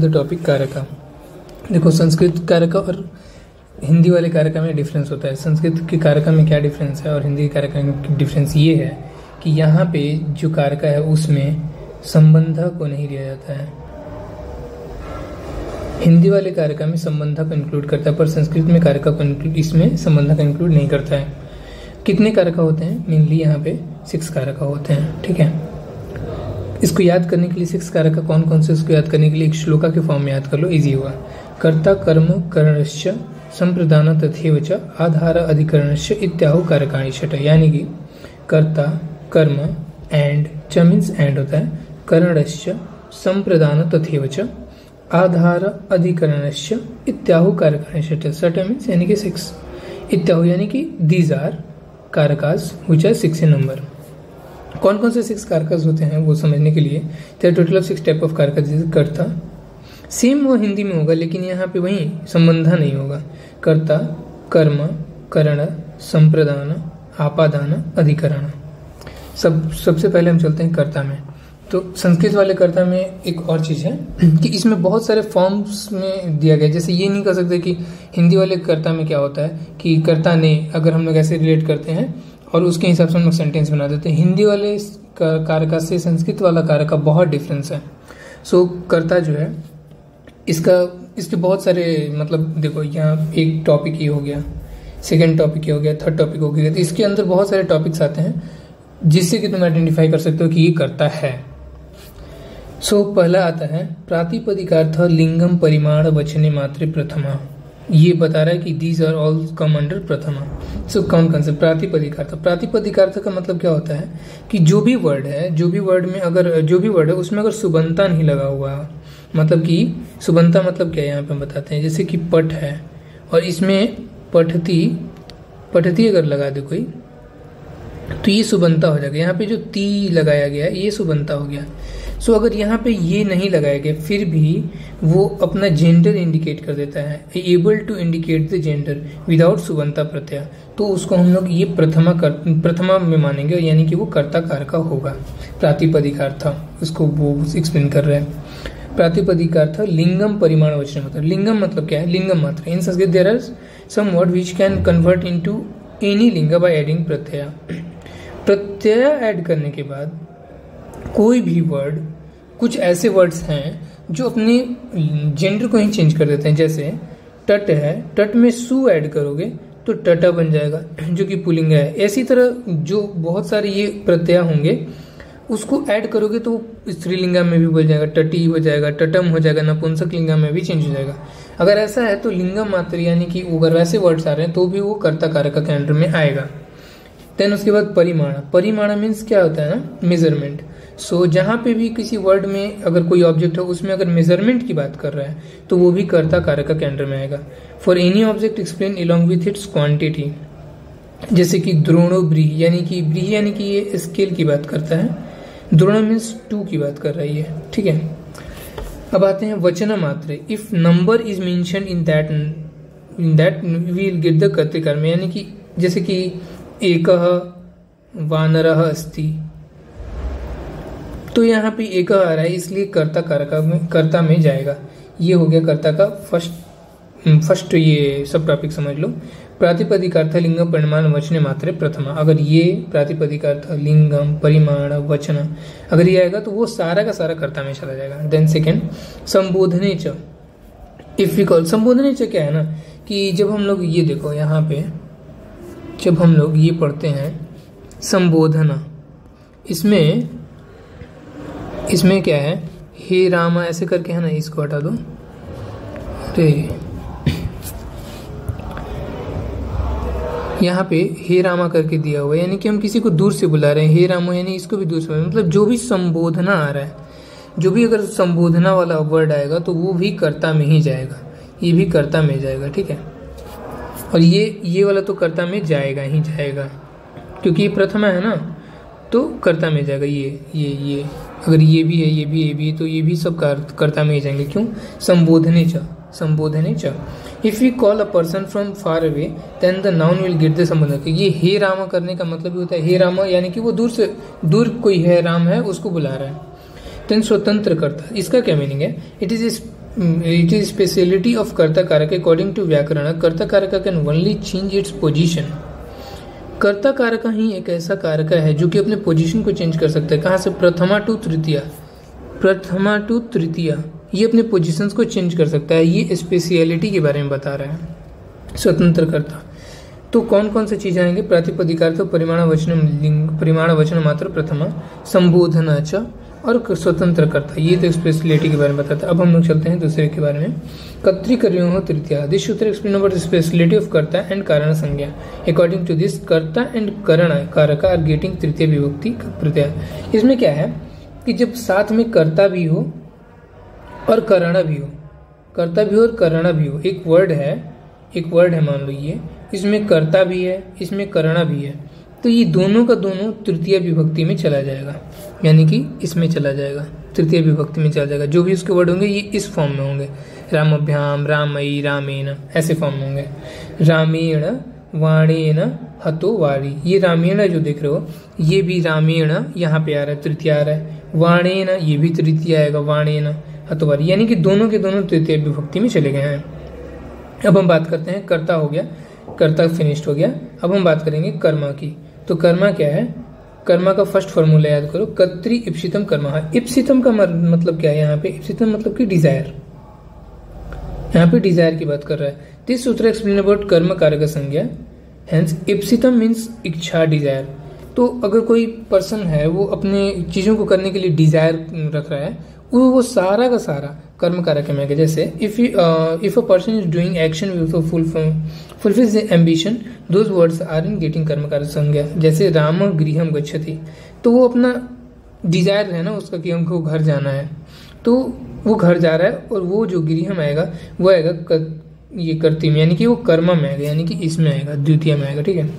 The topic कारका। देखो संस्कृत कारका और हिंदी वाले कारका में डिफरेंस होता है। संस्कृत के कारका में क्या डिफरेंस है और हिंदी के कारका में डिफरेंस ये है कि यहाँ पे जो कारका है उसमें संबंध को नहीं लिया जाता है। हिंदी वाले कारका में संबंध को इंक्लूड करता है पर संस्कृत में कारका को इसमें संबंध का इंक्लूड नहीं करता है। कितने कारका होते हैं? मेनली यहाँ पे 6 कारका होते हैं। ठीक है, इसको याद करने के लिए 6 कारका कौन कौन से, उसको याद करने के लिए एक श्लोका के फॉर्म में याद कर लो, इजी होगा। कर्ता कर्म करणश्च संप्रदान तथैव च आधार अधिकरणश्च इत्याहु कारकाणि षट्। यानी कि कर्ता कर्म एंड च मीन्स एंड होता है, करणश्च संप्रदान तथैव च आधार अधिकरणश्च इत्याहु कारकाणि षट्। षट् मीन्स यानी कि 6, इत्याहु यानी कि these are karakas which are 6 in number. कौन कौन से 6 कारकास होते हैं वो समझने के लिए there total of 6 type of karakas. जैसे कर्ता, सेम वो हिंदी में होगा लेकिन यहाँ पे वही संबंधा नहीं होगा। कर्ता कर्म करण संप्रदान आपादान अधिकरण। सबसे पहले हम चलते हैं कर्ता में। तो संस्कृत वाले कर्ता में एक और चीज़ है कि इसमें बहुत सारे फॉर्म्स में दिया गया। जैसे ये नहीं कह सकते कि हिंदी वाले कर्ता में क्या होता है कि कर्ता ने, अगर हम लोग ऐसे रिलेट करते हैं और उसके हिसाब से हम लोग सेंटेंस बना देते हैं। हिंदी वाले कारका से संस्कृत वाला कारका बहुत डिफरेंस है। सो कर्ता जो है इसके बहुत सारे मतलब, देखो यहाँ एक टॉपिक ये हो गया, सेकेंड टॉपिक ये हो गया, थर्ड टॉपिक हो गया, तो इसके अंदर बहुत सारे टॉपिक्स आते हैं जिससे कि तुम आइडेंटिफाई कर सकते हो कि ये कर्ता है। सो पहला आता है प्रातिपदिकार्थ लिंगम परिमाण वचने मात्रे प्रथमा। ये बता रहा है कि these are all come under prathama. So कौन कौन से? प्रातिपदिकार्थ। प्रातिपदिकार्थ का मतलब क्या होता है कि जो भी वर्ड है उसमें अगर सुबंता नहीं लगा हुआ, मतलब कि सुबंता मतलब क्या है यहाँ पे बताते हैं। जैसे कि पठ है और इसमें पठती अगर लगा दे कोई तो ये सुबंता हो जाएगा। यहाँ पे जो ती लगाया गया ये सुबंता हो गया। सो अगर यहाँ पे ये नहीं लगाया गया फिर भी वो अपना जेंडर इंडिकेट कर देता है, able to indicate the gender without सुबंता प्रत्यय, तो उसको हम लोग ये प्रथमा में मानेंगे, यानी कि वो कर्ता कारका होगा। प्रातिपदिकार्थ उसको वो एक्सप्लेन कर रहे हैं। प्रातिपदिकार्थ लिंगम परिमाण वचन मतलब, लिंगम मतलब क्या है? लिंगम मात्र। In Sanskrit there are some word which can convert into any लिंग बाय एडिंग प्रत्यय। प्रत्यय ऐड करने के बाद कोई भी वर्ड, कुछ ऐसे वर्ड्स हैं जो अपने जेंडर को ही चेंज कर देते हैं। जैसे टट है, टट में सु ऐड करोगे तो टटा बन जाएगा जो कि पुल्लिंग है। ऐसी तरह जो बहुत सारे ये प्रत्यय होंगे उसको ऐड करोगे तो स्त्रीलिंगा में भी बन जाएगा, टटी हो जाएगा, टटम हो जाएगा, नपुंसक लिंगा में भी चेंज हो जाएगा। अगर ऐसा है तो लिंगम मात्र यानी कि अगर वैसे वर्ड्स आ रहे हैं तो भी वो कर्ता कारका के अंडर में आएगा। देन उसके बाद परिमाण। परिमाण मीन्स क्या होता है ना? मेजरमेंट। सो जहाँ पे भी किसी वर्ड में अगर कोई ऑब्जेक्ट है उसमें अगर मेजरमेंट की बात कर रहा है तो वो भी कर्ता कारका के अंडर में आएगा। For any object explain along with its quantity. जैसे कि द्रोणो ब्रीहि, यानी कि ये स्केल की बात करता है। द्रोण मीन्स 2 की बात कर रही है। ठीक है, अब आते हैं वचन मात्रे। If number is mention in that we will get the कर्तृकर्म। यानी कि जैसे कि एकः वानरः अस्ति, तो यहाँ पे एक आ रहा है इसलिए कर्ता में जाएगा। ये हो गया कर्ता का फर्स्ट ये सब टॉपिक समझ लो। प्रातिपदिकार्थ लिंगम परिमाण वचने मात्रे प्रथमा। अगर ये प्रातिपदिकार्थ लिंगम परिमाण वचन अगर ये आएगा तो वो सारा का सारा कर्ता में चला जाएगा। देन सेकेंड संबोधने च। इफ वी कॉल, संबोधने च क्या है ना कि जब हम लोग ये देखो यहाँ पे जब हम लोग ये पढ़ते हैं संबोधना, इसमें क्या है? हे रामा ऐसे करके है ना, इसको हटा दो। अरे यहाँ पे हे रामा करके दिया हुआ है, यानी कि हम किसी को दूर से बुला रहे हैं। हे रामो यानी इसको भी दूर से, मतलब जो भी संबोधना आ रहा है, जो भी अगर संबोधना वाला वर्ड आएगा तो वो भी कर्ता में ही जाएगा, ये भी कर्ता में जाएगा। ठीक है, और ये वाला तो कर्ता में जाएगा ही जाएगा क्योंकि ये प्रथमा है ना, तो कर्ता में जाएगा। ये अगर ये भी है तो ये भी सब कर्ता में ही जाएंगे। क्यों? संबोधने च। If we call a person from far away then the noun will get the sambodhan. ये हे रामा करने का मतलब होता है हे रामा यानी कि वो दूर कोई है, राम है, उसको बुला रहा है। देन स्वतंत्र कर्ता, इसका क्या मीनिंग है? It is it is speciality of कर्ता कारक अकॉर्डिंग टू व्याकरण कर्ता कारक can only change its position. कर्ता कारक ही एक ऐसा कारक है जो कि अपने पोजीशन को चेंज कर सकता है। कहाँ से? प्रथमा टू तृतीया, प्रथमा टू तृतीया, ये अपने पोजीशंस को चेंज कर सकता है। ये स्पेशलिटी के बारे में बता रहे हैं स्वतंत्र कर्ता। तो कौन कौन सी चीजें आएंगे? प्रातिपदिकार्थ, परिमाणवचन लिंग, परिमाणवचन मात्र प्रथमा, संबोधन च और स्वतंत्र कर्ता। ये तो स्पेशलिटी के बारे में बताता है। अब हम लोग चलते हैं दूसरे के बारे में। कर्तृकर्यो तृतीया, दिस सूत्र explain about the speciality of कर्ता एंड कारण संज्ञा। अकॉर्डिंग टू दिस कर्ता एंड करण कारक आर गेटिंग तृतीय विभक्ति प्रत्यय। इसमें क्या है कि जब साथ में कर्ता भी हो और करण भी हो, कर्ता भी हो और करण भी हो, एक वर्ड है मान लो ये, इसमें कर्ता भी है, इसमें करण भी है, तो ये दोनों का दोनों तृतीय विभक्ति में चला जाएगा, यानी कि इसमें चला जाएगा, तृतीय विभक्ति में चला जाएगा। जो भी उसके वर्ड होंगे ये इस फॉर्म में होंगे, रामभ्याम, रामयी, रामेण, ऐसे फॉर्म में होंगे। रामेण, वाणेन, हतो, वारी, ये रामेण जो देख रहे हो ये भी रामेण यहाँ पे आ रहा है, तृतीय आ रहा है। वाणेन, ये भी तृतीय आएगा, वाणेन, हतो, वारी, यानी कि दोनों के दोनों तृतीय विभक्ति में चले गए हैं। अब हम बात करते हैं, कर्ता हो गया, कर्ता फिनिश्ड हो गया। अब हम बात करेंगे कर्मा की। तो कर्मा क्या है? कर्मा का फर्स्ट फॉर्मूला याद करो, कर्तृ इप्सितम कर्मा। इप्सितम का मतलब क्या है? यहाँ पे इप्सितम मतलब कि डिजायर, यहाँ पे डिजायर की बात कर रहा है। दिस सूत्र एक्सप्लेन अबाउट कर्म कारक संज्ञा, हेंस इप्सितम मीन्स इच्छा, डिजायर। तो अगर कोई पर्सन है वो अपने चीजों को करने के लिए डिजायर रख रहा है, वो सारा का सारा कर्म कारक में आएगा। जैसे if a person is doing action will fulfills the ambition, those words are in getting कर्म कारक संज्ञा। जैसे राम गृहम गच्छति, तो वो अपना डिजायर है ना उसका कि हमको घर जाना है, तो वो घर जा रहा है, और वो जो गृहम आएगा वो आएगा ये कर्तिम, यानी कि वो कर्म में आएगा, यानी कि इसमें आएगा, द्वितीय में आएगा। ठीक है।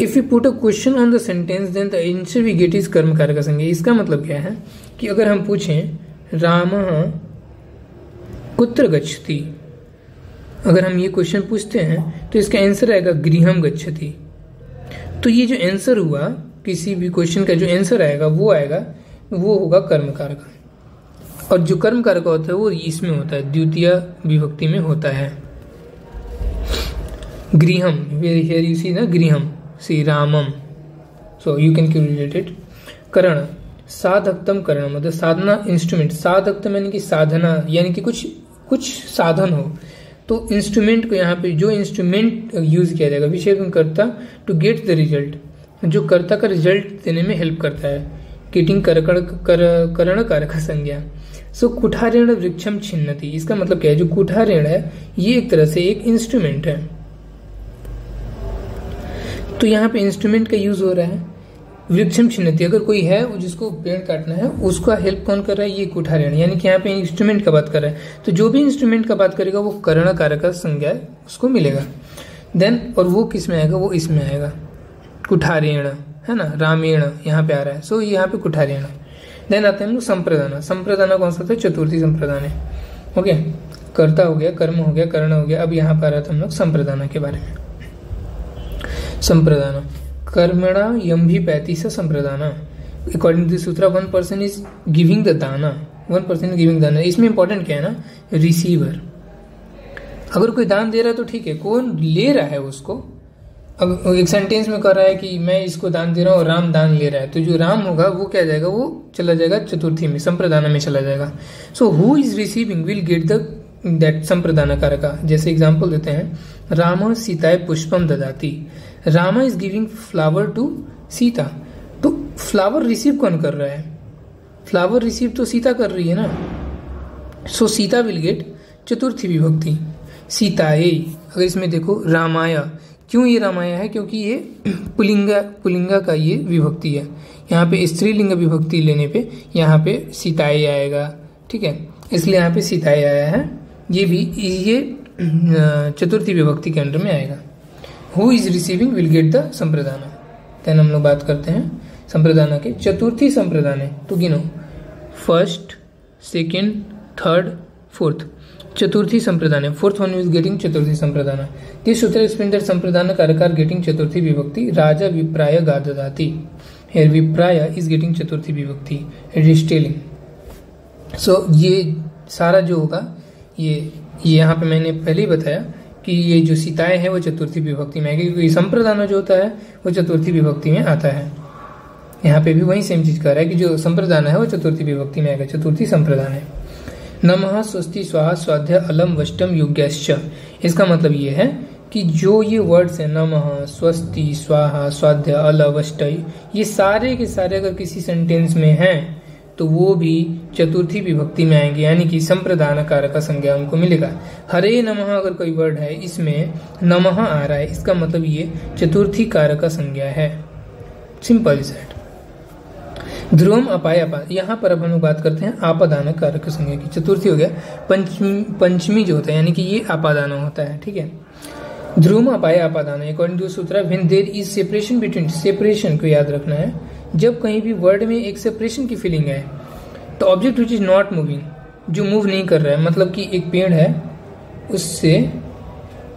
If you put a question on the sentence then the answer we get is karma karak संज्ञा। इसका मतलब क्या है कि अगर हम पूछें राम कुत्र गच्छति, अगर हम ये क्वेश्चन पूछते हैं तो इसका आंसर आएगा गृहम गच्छति। तो ये जो आंसर हुआ किसी भी क्वेश्चन का, जो आंसर आएगा वो होगा कर्म कारक। और जो कर्म कारक होता है वो इसमें होता है, द्वितीय विभक्ति में होता है। गृहम, हियर यू सी ना, गृहम, सी रामम, so you can calculate it. करण, साधकतम करण मतलब साधना, इंस्ट्रूमेंट। साधकतम यानी कि साधना, यानी कि कुछ साधन हो, तो इंस्ट्रूमेंट को यहाँ पे जो इंस्ट्रूमेंट यूज किया जाएगा विशेषण कर्ता टू गेट द रिजल्ट, जो कर्ता का रिजल्ट देने में हेल्प करता है। गेटिंग करण कारक संज्ञा। सो कुठारेण वृक्षम छिन्नति, इसका मतलब क्या है? जो कुठारेण है ये एक तरह से एक इंस्ट्रूमेंट है, तो यहाँ पे इंस्ट्रूमेंट का यूज हो रहा है। वृक्षम छिन्नति, अगर कोई है जिसको पेड़ काटना है उसका हेल्प कौन कर रहा है? ये कुठारेण, यानी कि यहाँ पे इंस्ट्रूमेंट का बात कर रहा है। तो जो भी इंस्ट्रूमेंट का बात करेगा वो करण कारक संज्ञा उसको मिलेगा। देन और वो किस में आएगा? वो इसमें आएगा, कुठारेण है ना, रामेण यहाँ पे आ रहा है, सो यहाँ पे कुठारेण। देन आते हैं हम लोग संप्रदान। संप्रदान कौन सा था? चतुर्थी संप्रदान है। ओके, कर्ता हो गया, कर्म हो गया, कर्ण हो गया। अब यहाँ पर आ रहा था हम लोग संप्रदान के बारे में। संप्रदान कर्मणा यम भी 35 संप्रदान। अकॉर्डिंग टू सूत्र 1 पर्सन इज गिविंग द दाना, 1 पर्सन इज गिविंग दाना। इसमें इंपॉर्टेंट क्या है ना? रिसीवर। अगर कोई दान दे रहा है तो ठीक है, कौन ले रहा है उसको? अब एक सेंटेंस में कर रहा है कि मैं इसको दान दे रहा हूँ और राम दान ले रहा है, तो जो राम होगा वो क्या जाएगा? वो चला जाएगा चतुर्थी में, संप्रदान में चला जाएगा। So who is receiving will get the that संप्रदान कारक। जैसे एग्जाम्पल देते हैं, राम सीताय पुष्पम ददाति, Rama is giving flower to Sita. तो फ्लावर रिसीव कौन कर रहा है? फ्लावर रिसीव तो सीता कर रही है ना। सो सीता विल गेट चतुर्थी विभक्ति, सीताए। अगर इसमें देखो रामाया, क्यों ये रामाया है? क्योंकि ये पुलिंगा का ये विभक्ति है। यहाँ पे स्त्रीलिंग विभक्ति लेने पे यहाँ पे सीताए आएगा। ठीक है, इसलिए यहाँ पे सीताए आया है। ये भी ये चतुर्थी विभक्ति के अंडर में आएगा। Who is receiving will get the संप्रदान। देन हम लोग बात करते हैं संप्रदान के। चतुर्थी संप्रदान है तो गिनो, फर्स्ट, सेकेंड, थर्ड, फोर्थ। चतुर्थी संप्रदान है, फोर्थ वन इज गेटिंग चतुर्थी संप्रदान। दिस सूत्र एक्सप्लेन दैट संप्रदान कारक गेटिंग चतुर्थी विभक्ति। राजा विप्राय गा ददाति, हियर विप्राय इज गेटिंग चतुर्थी विभक्ति, इट इज टेलिंग। सो ये सारा जो होगा ये यहाँ पे मैंने पहले ही बताया कि ये जो सीताएं है वो चतुर्थी विभक्ति में आएगी, क्योंकि संप्रदान जो होता है वो चतुर्थी विभक्ति में आता है। यहाँ पे भी वही सेम चीज कर रहा है कि जो संप्रदान है वो चतुर्थी विभक्ति में आएगा, चतुर्थी संप्रदान है। नमः स्वस्ति स्वाहा स्वाध्याय अलम वष्टम योग्याश्च, इसका मतलब ये है कि जो ये वर्ड्स है नमः, स्वस्ति, स्वाहा, स्वाध्याय, अल, वष्टय, ये सारे के सारे अगर किसी सेंटेंस में हैं तो वो भी चतुर्थी विभक्ति में आएंगे, यानी कि संप्रदान कारक का संज्ञा उनको मिलेगा। हरे नमः अगर कोई वर्ड है इसमें नमः आ रहा है, इसका मतलब ये चतुर्थी कारक का संज्ञा है। Simple is that. ध्रुवम अपाय अपा, यहाँ पर अब हम लोग बात करते हैं आपादान कारक संज्ञा की। चतुर्थी हो गया, पंचमी जो होता है यानी कि ये आपादान होता है, ठीक है। ध्रुवम अपाय आपादान, according to sutra when there is separation between, separation को याद रखना है, जब कहीं भी वर्ड में एक सेपरेशन की फीलिंग है तो object which is not moving, जो मूव नहीं कर रहा है, मतलब कि एक पेड़ है उससे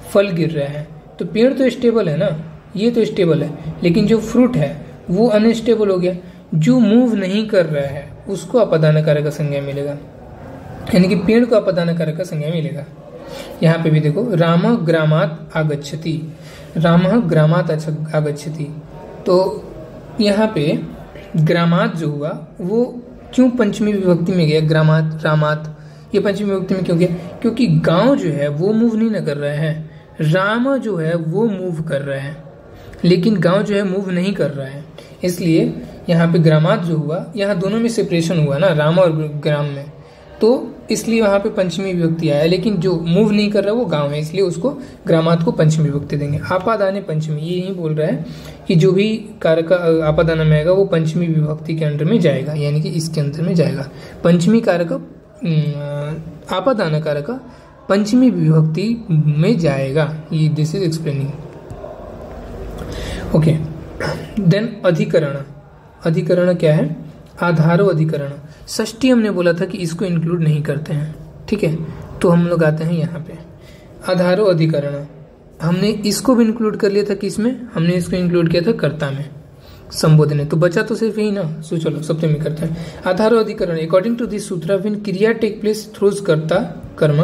फल गिर रहा है तो पेड़ तो स्टेबल है ना, ये तो स्टेबल है, लेकिन जो फ्रूट है वो अनस्टेबल हो गया। जो मूव नहीं कर रहा है उसको आपादान कारक का संज्ञा मिलेगा, यानी कि पेड़ को आपादान कारक का संज्ञा मिलेगा। यहाँ पे भी देखो, राम ग्रामात आगच्छति, राम ग्रामात आगच्छति, तो यहाँ पे ग्रामात जो हुआ वो क्यों पंचमी विभक्ति में गया, ग्रामात रामात, ये पंचमी विभक्ति में क्यों गया, क्योंकि गांव जो है वो मूव नहीं न कर रहा है, राम जो है वो मूव कर रहा है, लेकिन गांव जो है मूव नहीं कर रहा है, इसलिए यहाँ पे ग्रामात जो हुआ, यहाँ दोनों में सेपरेशन हुआ ना, राम और ग्राम में, तो इसलिए वहां पे पंचमी विभक्ति आया, लेकिन जो मूव नहीं कर रहा वो गांव है, इसलिए उसको ग्रामात को पंचमी विभक्ति देंगे। आपादाने पंचमी, ये यही बोल रहा है कि जो भी कारक आपादान में आएगा वो पंचमी विभक्ति के अंडर में जाएगा, यानी कि इसके अंदर में जाएगा। पंचमी कारक आपादान कारक पंचमी विभक्ति में जाएगा, ये this is explaining. Okay, then adhikaran. अधिकरण क्या है, आधारो अधिकरण। षष्ठी हमने बोला था कि इसको इंक्लूड नहीं करते हैं, ठीक है, तो हम लोग आते हैं यहाँ पे आधारो अधिकरण। हमने इसको भी इंक्लूड कर लिया था, किसमें, हमने इसको इंक्लूड किया था कर्ता में, संबोधन है, तो बचा तो सिर्फ यही ना, सो चलो सप्तमी करते हैं। आधारो अधिकरण, अकॉर्डिंग टू दिस सूत्र व्हेन क्रिया टेक प्लेस थ्रूज कर्ता कर्म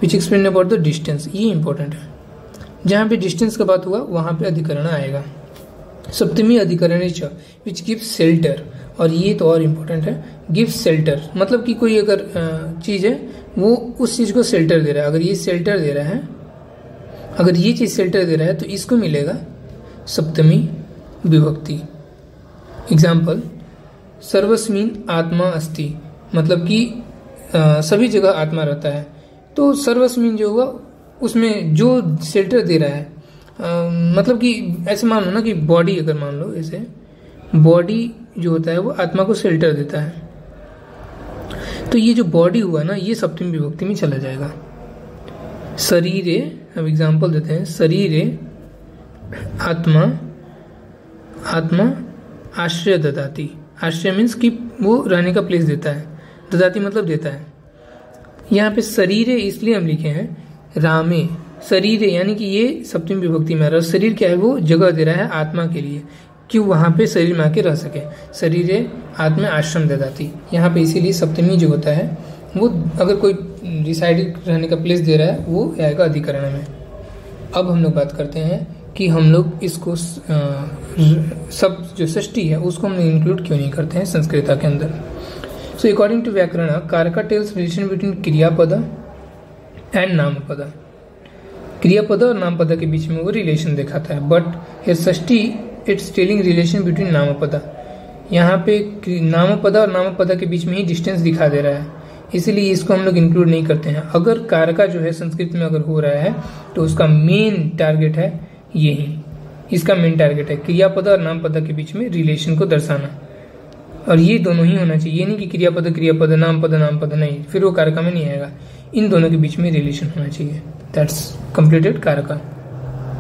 which explain about the distance, ये इंपॉर्टेंट है, जहाँ पे डिस्टेंस का बात हुआ वहां पे अधिकरण आएगा। सप्तमी अधिकरण विच गिव्स शेल्टर, और ये तो और इम्पोर्टेंट है, गिव्स शेल्टर, मतलब कि कोई अगर चीज है वो उस चीज को शेल्टर दे रहा है, अगर ये शेल्टर दे रहा है, अगर ये चीज शेल्टर दे रहा है तो इसको मिलेगा सप्तमी विभक्ति। एग्जाम्पल, सर्वस्मिन आत्मा अस्ति, मतलब कि सभी जगह आत्मा रहता है, तो सर्वस्मिन जो हुआ उसमें जो शेल्टर दे रहा है, मतलब कि ऐसे मान लो ना कि बॉडी, अगर मान लो ऐसे बॉडी जो होता है वो आत्मा को शेल्टर देता है, तो ये जो बॉडी हुआ ना ये सप्तमी विभक्ति में चला जाएगा। शरीरे, अब एग्जांपल देते हैं, शरीरे आत्मा, आत्मा आश्रय ददाती, आश्रय मीन्स कि वो रहने का प्लेस देता है, ददाती मतलब देता है। यहाँ पे शरीरे इसलिए हम लिखे हैं रामे, शरीर यानी कि ये सप्तमी विभक्ति में आ रहा है, शरीर क्या है, वो जगह दे रहा है आत्मा के लिए कि वहां पे शरीर में आके रह सके, शरीर आत्मा आश्रम ददाती, यहाँ पे इसीलिए सप्तमी जो होता है वो अगर कोई रिसाइड रहने का प्लेस दे रहा है वो आएगा अधिकरण में। अब हम लोग बात करते हैं कि हम लोग इसको सब जो षष्ठी है उसको हम इंक्लूड क्यों नहीं करते हैं संस्कृता के अंदर। सो अकॉर्डिंग टू व्याकरण, कारका टेल्स रिलेशन बिटवीन क्रियापद एंड नामपद, क्रियापद और नामपद के बीच में वो रिलेशन दिखाता है, बट ये षष्ठी इट्स टेलिंग रिलेशन बिटवीन नामपद, यहाँ पे नामपद और नामपद के बीच में ही डिस्टेंस दिखा दे रहा है, इसीलिए इसको हम लोग इंक्लूड नहीं करते हैं। अगर कारका जो है संस्कृत में अगर हो रहा है तो उसका मेन टारगेट है यही, इसका मेन टारगेट है क्रियापद और नामपद के बीच में रिलेशन को दर्शाना, और ये दोनों ही होना चाहिए, ये नहीं कि क्रियापद क्रियापद नामपद नामपद, नहीं, फिर वो कारका में नहीं आएगा, इन दोनों के बीच में रिलेशन होना चाहिए। दैट्स कंप्लीटेड कारका।